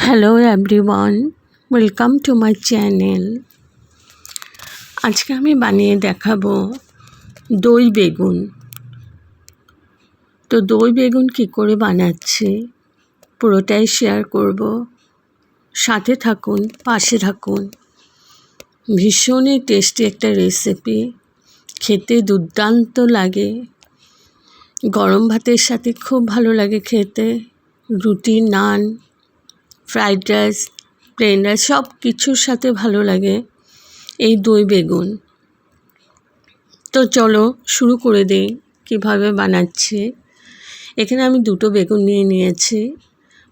Hello everyone, welcome to my channel. আজকে আমি বানিয়ে দেখাবো দই বেগুন। তো দই বেগুন কী করে বানাচ্ছি পুরোটাই শেয়ার করব, সাথে থাকুন, পাশে থাকুন। ভীষণই টেস্টি একটা রেসিপি, খেতে দুর্দান্ত লাগে। গরম ভাতের সাথে খুব ভালো লাগে খেতে, রুটি, নান, ফ্রাইড রাইস, প্লেন রাইস সব কিছুর সাথে ভালো লাগে এই দই বেগুন। তো চলো শুরু করে দিই কীভাবে বানাচ্ছি। এখানে আমি দুটো বেগুন নিয়ে নিয়েছি,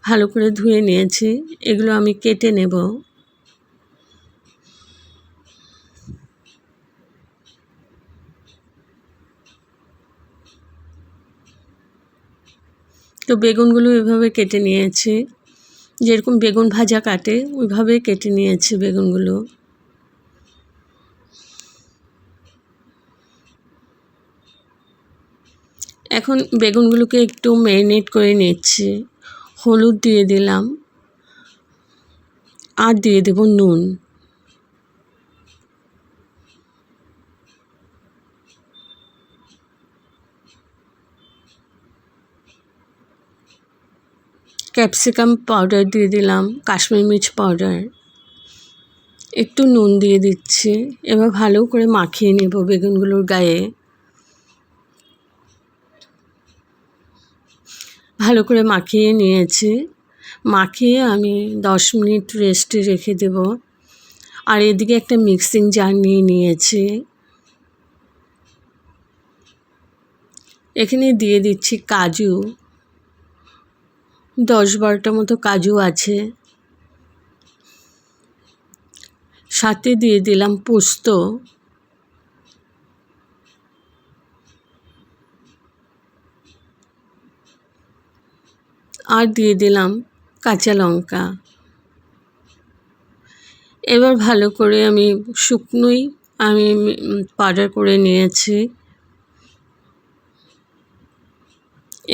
ভালো করে ধুয়ে নিয়েছি। এগুলো আমি কেটে নেব। তো বেগুনগুলো এভাবে কেটে নিয়েছি, যেরকম বেগুন ভাজা কাটে ওইভাবে কেটে নিয়েছি বেগুনগুলো। এখন বেগুনগুলোকে একটু ম্যারিনেট করে নিচ্ছি। হলুদ দিয়ে দিলাম আর দিয়ে দেব নুন। ক্যাপসিকাম পাউডার দিয়ে দিলাম, কাশ্মীরি মির্চ পাউডার, একটু নুন দিয়ে দিচ্ছি। এবার ভালো করে মাখিয়ে নেব বেগুনগুলোর গায়ে। ভালো করে মাখিয়ে নিয়েছি। মাখিয়ে আমি 10 মিনিট রেস্টে রেখে দেব। আর এদিকে একটা মিক্সিং জার নিয়ে নিয়েছি। এখানে দিয়ে দিচ্ছি কাজু, 10-12টা মতো কাজু আছে। সাথে দিয়ে দিলাম পোস্ত, আর দিয়ে দিলাম কাঁচা লঙ্কা। এবার ভালো করে আমি শুকনোই পাউডার করে নিয়েছি।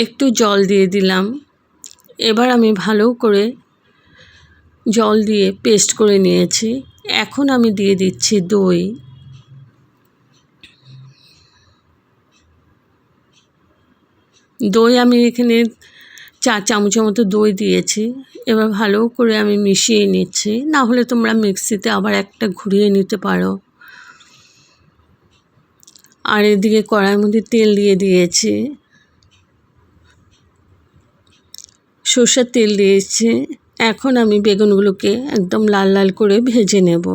একটু জল দিয়ে দিলাম। এবার আমি ভালো করে জল দিয়ে পেস্ট করে নিয়েছি। এখন আমি দিয়ে দিচ্ছি দই। দই আমি এখানে 4 চামচের মতো দই দিয়েছি। এবার ভালো করে আমি মিশিয়ে নিচ্ছি, না হলে তোমরা মিক্সিতে আবার একটা ঘুরিয়ে নিতে পারো। আর এদিকে কড়াইয়ের মধ্যে তেল দিয়ে দিয়েছি, সর্ষের তেল দিয়েছি। এখন আমি বেগুনগুলোকে একদম লাল লাল করে ভেজে নেব।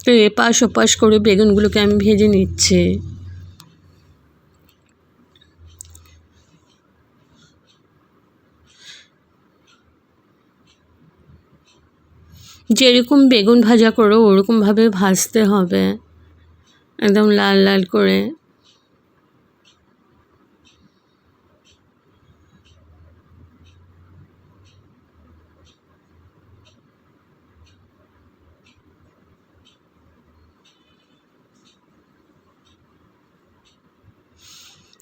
তো এপাশ ওপাশ করে বেগুনগুলোকে আমি ভেজে নিচ্ছি। যেরকম বেগুন ভাজা করো ওরকমভাবে ভাজতে হবে, একদম লাল লাল করে।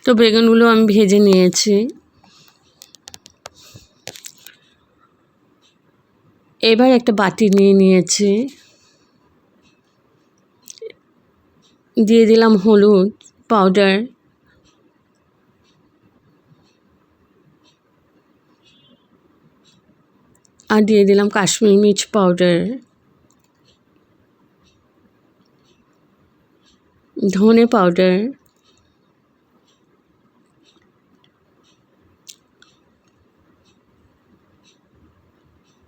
তো বেগুনগুলো আমি ভেজে নিয়েছি। এবার একটা বাটি নিয়ে নিয়েছি, দিয়ে দিলাম হলুদ পাউডার, আর দিয়ে দিলাম কাশ্মীরি মির্চ পাউডার, ধনে পাউডার।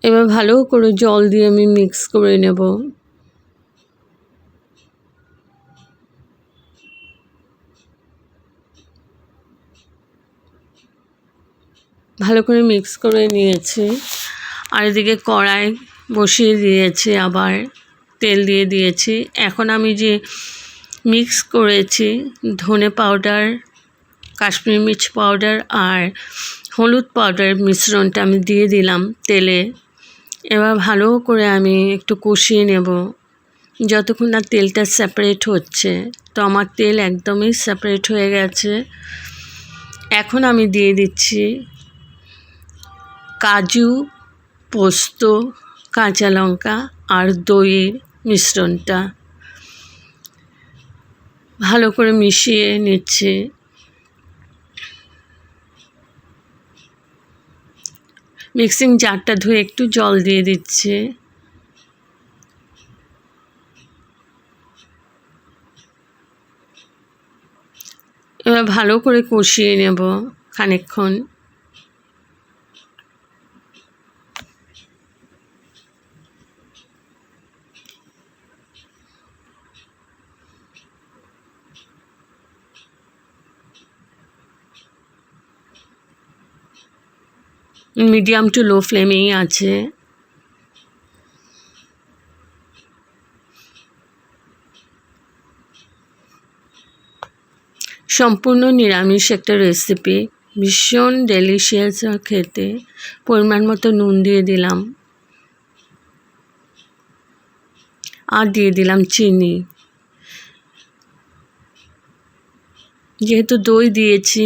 এবার ভালো করে জল দিয়ে আমি মিক্স করে নেব। ভালো করে মিক্স করে নিয়েছি। আর এদিকে কড়াই বসিয়ে দিয়েছি, আবার তেল দিয়ে দিয়েছি। এখন আমি যে মিক্স করেছি ধনে পাউডার, কাশ্মীরি মির্চ পাউডার আর হলুদ পাউডার মিশ্রণটা আমি দিয়ে দিলাম তেলে। এবার ভালো করে আমি একটু কষিয়ে নেব যতক্ষণ না তেলটা সেপারেট হচ্ছে। তো আমার তেল একদমই সেপারেট হয়ে গেছে। এখন আমি দিয়ে দিচ্ছি কাজু, পোস্ত, কাঁচা লঙ্কা আর দইয়ের মিশ্রণটা। ভালো করে মিশিয়ে নিচ্ছি। মিক্সিং জারটা ধুয়ে একটু জল দিয়ে দিচ্ছি। এবার ভালো করে কষিয়ে নেব খানিকক্ষণ। মিডিয়াম টু লো ফ্লেমেই আছে। সম্পূর্ণ নিরামিষ একটা রেসিপি, ভীষণ ডেলিশিয়াস খেতে। পরিমাণ মতো নুন দিয়ে দিলাম আর দিয়ে দিলাম চিনি। যেহেতু দই দিয়েছি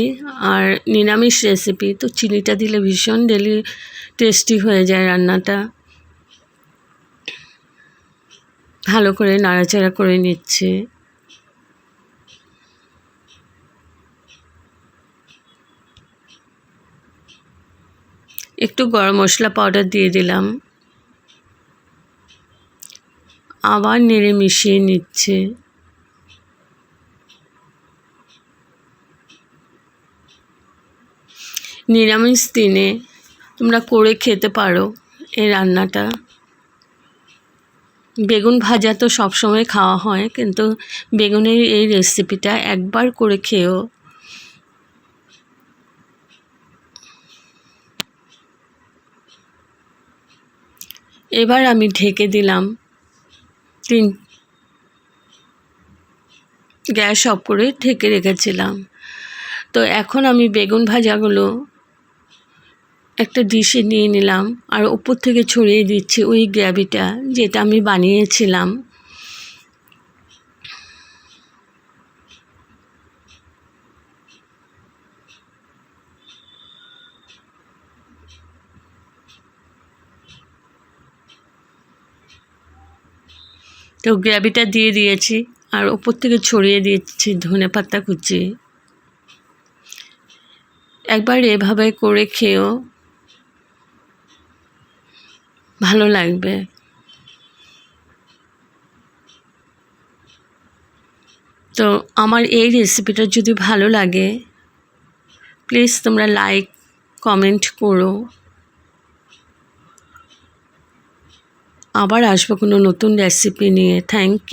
আর নিরামিষ রেসিপি, তো চিনিটা দিলে ভীষণ টেস্টি হয়ে যায় রান্নাটা। ভালো করে নাড়াচাড়া করে নিচ্ছি। একটু গরম মশলা পাউডার দিয়ে দিলাম। আবার নেড়ে মিশিয়ে নিচ্ছে। নিরামিষ দিনে তোমরা করে খেতে পারো এই রান্নাটা। বেগুন ভাজা তো সবসময় খাওয়া হয়, কিন্তু বেগুনের এই রেসিপিটা একবার করে খেও। এবার আমি ঢেকে দিলাম। গ্যাস অফ করে ঢেকে রেখেছিলাম। তো এখন আমি বেগুন ভাজাগুলো একটা ডিশে নিয়ে নিলাম আর উপর থেকে ছড়িয়ে দিচ্ছি ওই গ্রেভিটা যেটা আমি বানিয়েছিলাম। তো গ্রেভিটা দিয়ে দিয়েছি আর উপর থেকে ছড়িয়ে দিচ্ছি ধনেপাতা কুচি। একবার এভাবে করে খেও, ভালো লাগবে। তো আমার এই রেসিপিটা যদি ভালো লাগে, প্লিজ তোমরা লাইক কমেন্ট করো। আবার আসবো কোনো নতুন রেসিপি নিয়ে। Thank you.